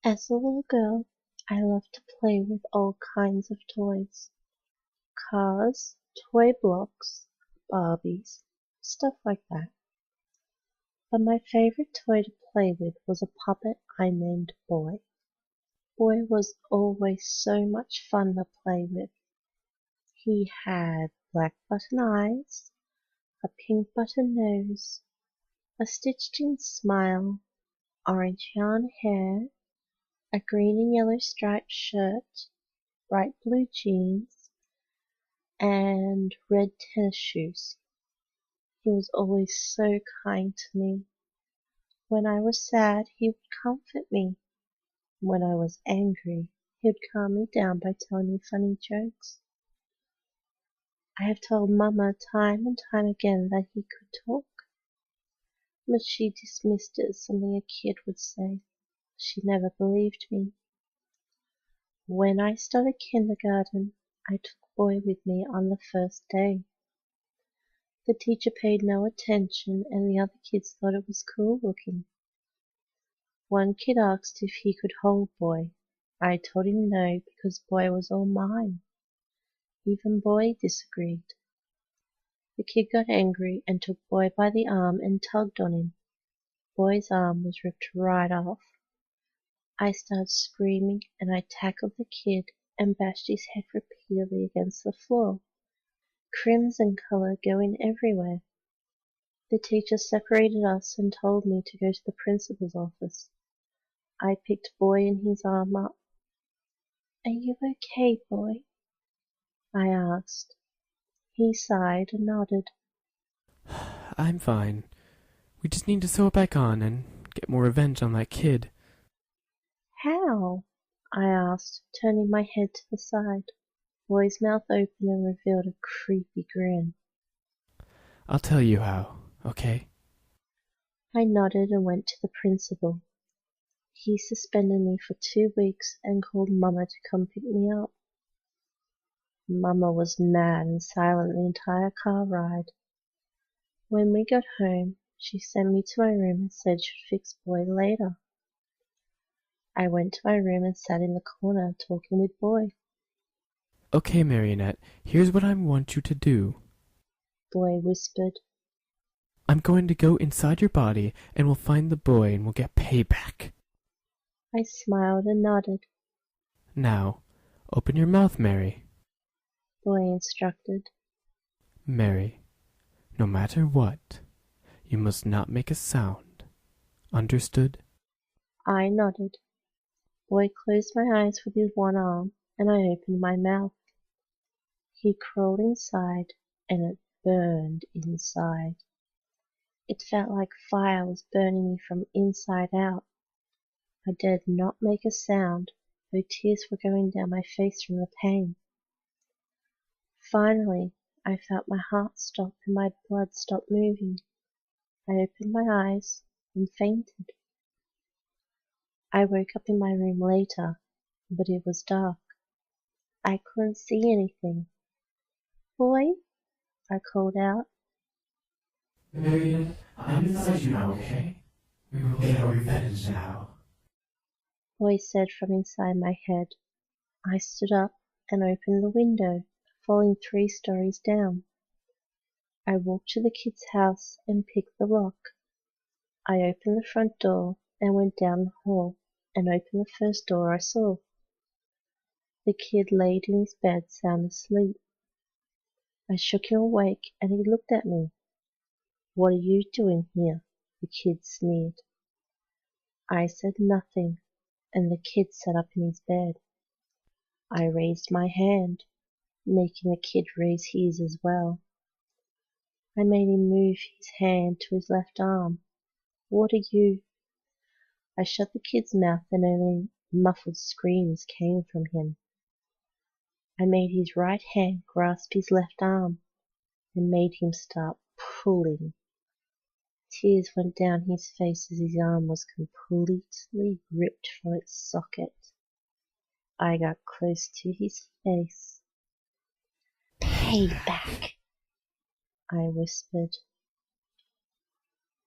As a little girl, I loved to play with all kinds of toys. Cars, toy blocks, Barbies, stuff like that. But my favorite toy to play with was a puppet I named Boy. Boy was always so much fun to play with. He had black button eyes, a pink button nose, a stitched-in smile, orange yarn hair, a green and yellow striped shirt, bright blue jeans, and red tennis shoes. He was always so kind to me. When I was sad, he would comfort me. When I was angry, he would calm me down by telling me funny jokes. I have told Mama time and time again that he could talk, but she dismissed it as something a kid would say. She never believed me. When I started kindergarten, I took Boy with me on the first day. The teacher paid no attention and the other kids thought it was cool looking. One kid asked if he could hold Boy. I told him no because Boy was all mine. Even Boy disagreed. The kid got angry and took Boy by the arm and tugged on him. Boy's arm was ripped right off. I started screaming and I tackled the kid and bashed his head repeatedly against the floor. Crimson color going everywhere. The teacher separated us and told me to go to the principal's office. I picked Boy and his arm up. "Are you okay, Boy?" I asked. He sighed and nodded. I'm fine. We just need to sew it back on and get more revenge on that kid. "How?" I asked, turning my head to the side. Boy's mouth opened and revealed a creepy grin. I'll tell you how, okay? I nodded and went to the principal. He suspended me for 2 weeks and called Mama to come pick me up. Mama was mad and silent the entire car ride. When we got home, she sent me to my room and said she'd fix Boy later. I went to my room and sat in the corner talking with Boy. Okay, Marionette, here's what I want you to do. Boy whispered. I'm going to go inside your body and we'll find the boy and we'll get payback. I smiled and nodded. Now, open your mouth, Mary. Boy instructed. Mary, no matter what, you must not make a sound. Understood? I nodded. Boy closed my eyes with his one arm and I opened my mouth. He crawled inside and it burned inside. It felt like fire was burning me from inside out. I dared not make a sound, though tears were going down my face from the pain. Finally, I felt my heart stop and my blood stop moving. I opened my eyes and fainted. I woke up in my room later, but it was dark. I couldn't see anything. "Boy," I called out. Marionette, I'm inside you now, okay? We will get our revenge now. Boy said from inside my head. I stood up and opened the window, falling 3 stories down. I walked to the kid's house and picked the lock. I opened the front door and went down the hall and opened the first door I saw. The kid laid in his bed sound asleep. I shook him awake and he looked at me. "What are you doing here?" the kid sneered. I said nothing and the kid sat up in his bed. I raised my hand, making the kid raise his as well. I made him move his hand to his left arm. "What are you—" I shut the kid's mouth and only muffled screams came from him. I made his right hand grasp his left arm and made him start pulling. Tears went down his face as his arm was completely ripped from its socket. I got close to his face. "Payback," I whispered.